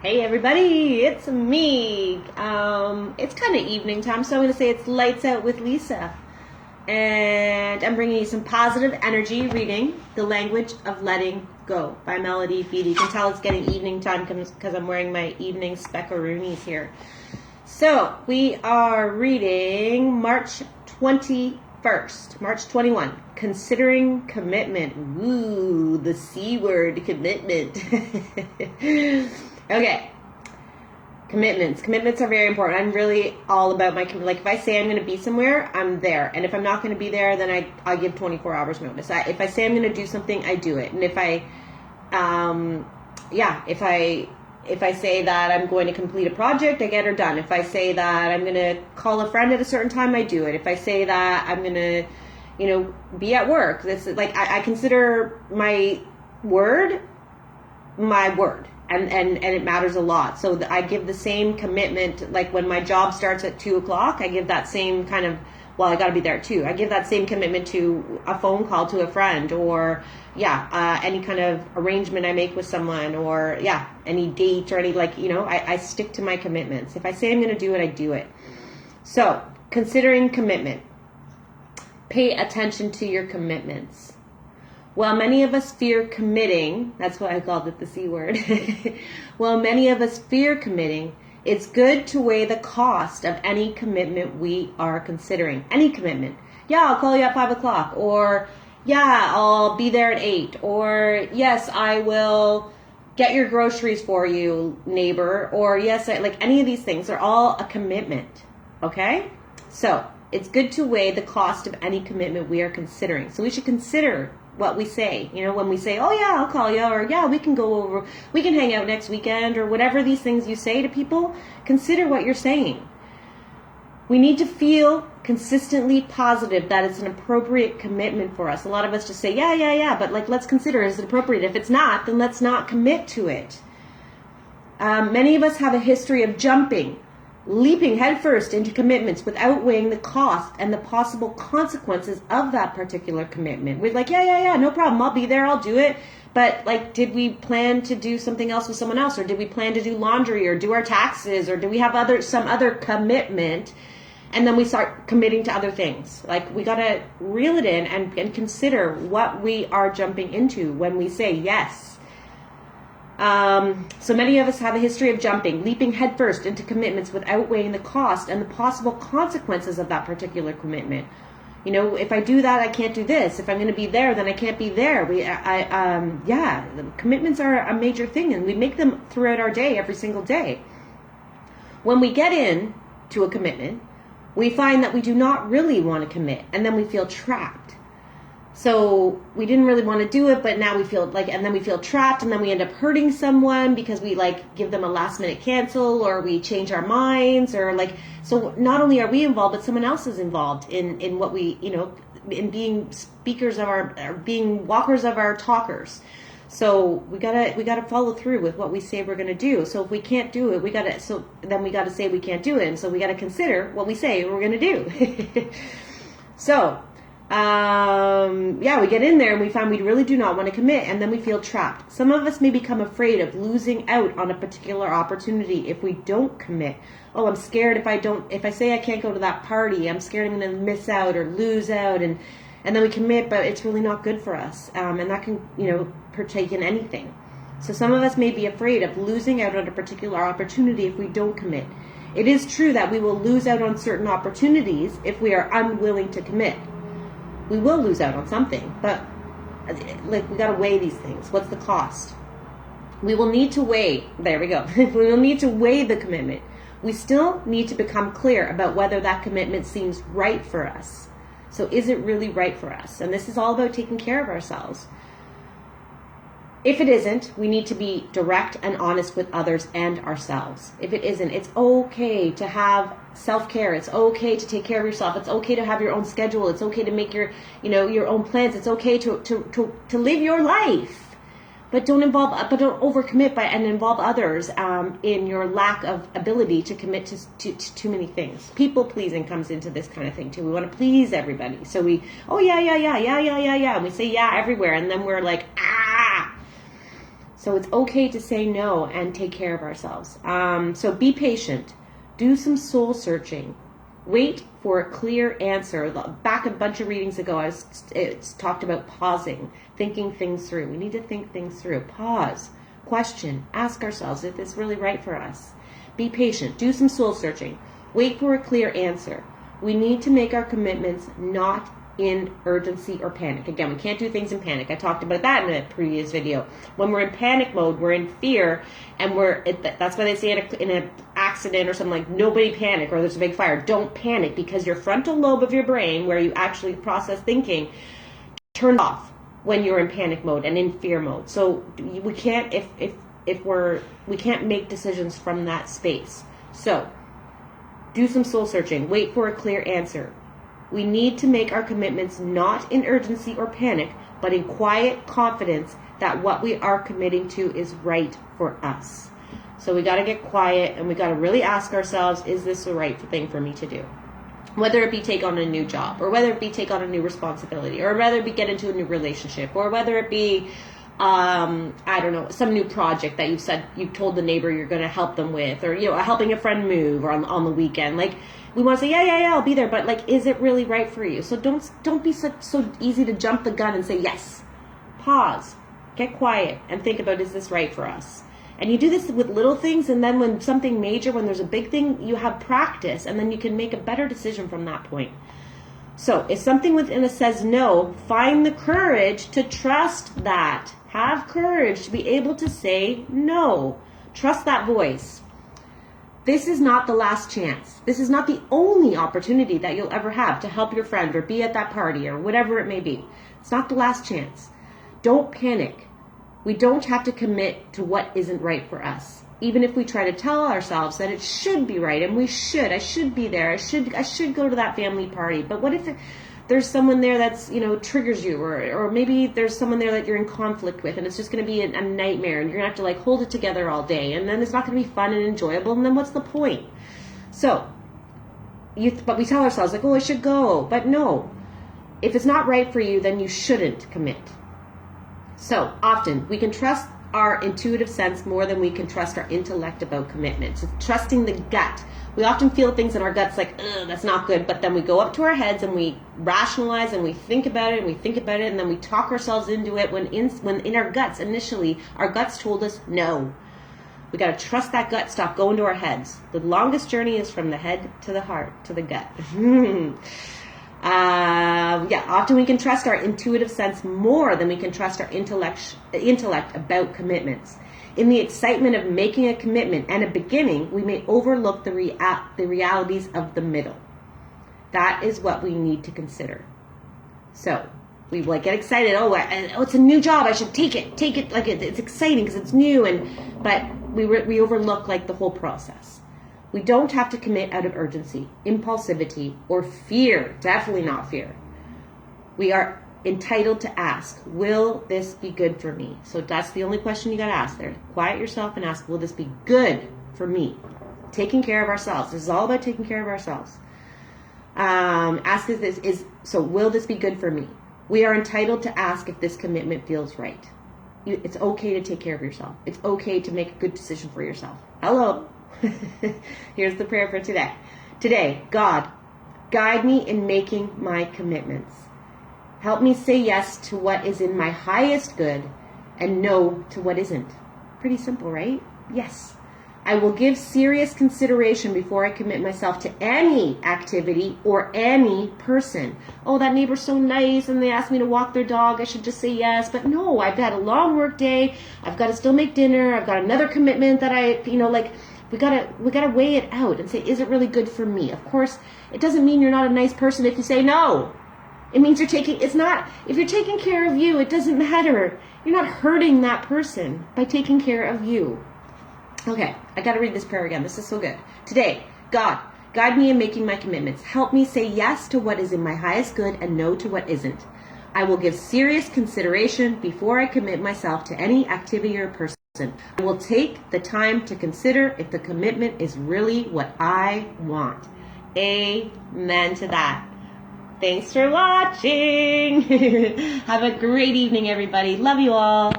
Hey everybody, it's me. It's kind of evening time, so I'm going to say it's Lights Out with Lisa. And I'm bringing you some positive energy reading, The Language of Letting Go by Beattie. You can tell it's getting evening time because I'm wearing my evening speckaroonies here. So we are reading March 21st, March 21. Considering commitment. Ooh, the C word, commitment. Okay. Commitments are very important. I'm really all about my commitment. Like if I say I'm going to be somewhere, I'm there. And if I'm not going to be there, then I give 24 hours notice. If I say I'm going to do something, I do it. And if I say that I'm going to complete a project, I get her done. If I say that I'm going to call a friend at a certain time, I do it. If I say that I'm going to, be at work, this is like I consider my word. And it matters a lot. So I give the same commitment, like when my job starts at 2:00, I give that same kind of, I got to be there too. I give that same commitment to a phone call to a friend or, any kind of arrangement I make with someone or, any date or any, I stick to my commitments. If I say I'm going to do it, I do it. So considering commitment, pay attention to your commitments. While many of us fear committing, that's why I called it the C word. While many of us fear committing, it's good to weigh the cost of any commitment we are considering. Any commitment. Yeah, I'll call you at 5:00. Or, yeah, I'll be there at 8. Or, yes, I will get your groceries for you, neighbor. Or, yes, any of these things are all a commitment. Okay? So, it's good to weigh the cost of any commitment we are considering. So we should consider what we say, when we say, oh yeah, I'll call you, or yeah, we can go over, we can hang out next weekend, or whatever these things you say to people, consider what you're saying. We need to feel consistently positive that it's an appropriate commitment for us. A lot of us just say, yeah, but let's consider, is it appropriate? If it's not, then let's not commit to it. Many of us have a history of leaping headfirst into commitments without weighing the cost and the possible consequences of that particular commitment. We're like, yeah, no problem. I'll be there. I'll do it. But did we plan to do something else with someone else? Or did we plan to do laundry or do our taxes? Or do we have some other commitment? And then we start committing to other things. We got to reel it in and consider what we are jumping into when we say yes. So many of us have a history of leaping headfirst into commitments without weighing the cost and the possible consequences of that particular commitment. If I do that, I can't do this. If I'm going to be there, then I can't be there. Commitments are a major thing, and we make them throughout our day, every single day. When we get into a commitment, we find that we do not really want to commit, and then we feel trapped. So we didn't really want to do it, but now we feel and then we feel trapped, and then we end up hurting someone because we give them a last minute cancel, or we change our minds, or so not only are we involved, but someone else is involved in what we, in being speakers of being walkers of our talkers. So we gotta follow through with what we say we're gonna do. So if we can't do it, we gotta say we can't do it, and so we gotta consider what we say we're gonna do. So. We get in there and we find we really do not want to commit, and then we feel trapped. Some of us may become afraid of losing out on a particular opportunity if we don't commit. Oh, I'm scared if I say I can't go to that party, I'm scared I'm going to miss out or lose out, and then we commit, but it's really not good for us. And that can, partake in anything. So some of us may be afraid of losing out on a particular opportunity if we don't commit. It is true that we will lose out on certain opportunities if we are unwilling to commit. We will lose out on something, but we got to weigh these things. What's the cost? We will need to weigh, there we go. We will need to weigh the commitment. We still need to become clear about whether that commitment seems right for us. So is it really right for us? And this is all about taking care of ourselves. If it isn't, we need to be direct and honest with others and ourselves. If it isn't, it's okay to have self-care. It's okay to take care of yourself. It's okay to have your own schedule. It's okay to make your own plans. It's okay to live your life. But don't overcommit and involve others in your lack of ability to commit to too many things. People pleasing comes into this kind of thing too. We want to please everybody. So we, yeah. And we say yeah everywhere, and then we're like, ah. So it's okay to say no and take care of ourselves. So be patient. Do some soul searching. Wait for a clear answer. Back a bunch of readings ago, it's talked about pausing, thinking things through. We need to think things through. Pause, question, ask ourselves if it's really right for us. Be patient. Do some soul searching. Wait for a clear answer. We need to make our commitments not in urgency or panic. Again, we can't do things in panic. I talked about that in a previous video. When we're in panic mode, we're in fear, and that's why they say in an accident or something like, nobody panic, or there's a big fire. Don't panic, because your frontal lobe of your brain, where you actually process thinking, turns off when you're in panic mode and in fear mode. So we can't, we can't make decisions from that space. So do some soul searching. Wait for a clear answer. We need to make our commitments not in urgency or panic, but in quiet confidence that what we are committing to is right for us. So we got to get quiet, and we got to really ask ourselves, is this the right thing for me to do? Whether it be take on a new job, or whether it be take on a new responsibility, or whether it be get into a new relationship, or whether it be I don't know, some new project that you've told the neighbor you're going to help them with, or, helping a friend move, or on the weekend. Like, we want to say, yeah, I'll be there, but like, is it really right for you? So don't be so easy to jump the gun and say yes. Pause, get quiet, and think about, is this right for us? And you do this with little things, and then when something major, when there's a big thing, you have practice, and then you can make a better decision from that point. So if something within us says no, find the courage to trust that. Have courage to be able to say no. Trust that voice. This is not the last chance. This is not the only opportunity that you'll ever have to help your friend or be at that party or whatever it may be. It's not the last chance. Don't panic. We don't have to commit to what isn't right for us. Even if we try to tell ourselves that it should be right, and I should be there, I should go to that family party. But what if there's someone there that's, triggers you, or maybe there's someone there that you're in conflict with, and it's just going to be a nightmare, and you're going to have to like hold it together all day, and then it's not going to be fun and enjoyable, and then what's the point? So, but we tell ourselves like, oh, I should go, but no. If it's not right for you, then you shouldn't commit. So often we can trust our intuitive sense more than we can trust our intellect about commitment. So trusting the gut. We often feel things in our guts like, ugh, that's not good, but then we go up to our heads and we rationalize and we think about it and then we talk ourselves into it when in our guts, initially, our guts told us no. We got to trust that gut, stop going to our heads. The longest journey is from the head to the heart, to the gut. Often we can trust our intuitive sense more than we can trust our intellect about commitments. In the excitement of making a commitment and a beginning, we may overlook the realities of the middle. That is what we need to consider. So we get excited. Oh, it's a new job. I should take it. Like it's exciting because it's new. But we overlook like the whole process. We don't have to commit out of urgency, impulsivity, or fear. Definitely not fear. We are entitled to ask, will this be good for me? So that's the only question you got to ask there. Quiet yourself and ask, will this be good for me? Taking care of ourselves. This is all about taking care of ourselves. Ask if this is, so will this be good for me? We are entitled to ask if this commitment feels right. It's okay to take care of yourself. It's okay to make a good decision for yourself. Hello. Here's the prayer for today. Today, God, guide me in making my commitments. Help me say yes to what is in my highest good and no to what isn't. Pretty simple, right? Yes. I will give serious consideration before I commit myself to any activity or any person. Oh, that neighbor's so nice and they asked me to walk their dog. I should just say yes. But no, I've had a long work day. I've got to still make dinner. I've got another commitment that we gotta weigh it out and say, is it really good for me? Of course, it doesn't mean you're not a nice person if you say no. It means if you're taking care of you, it doesn't matter. You're not hurting that person by taking care of you. Okay, I got to read this prayer again. This is so good. Today, God, guide me in making my commitments. Help me say yes to what is in my highest good and no to what isn't. I will give serious consideration before I commit myself to any activity or person. I will take the time to consider if the commitment is really what I want. Amen to that. Thanks for watching. Have a great evening, everybody. Love you all.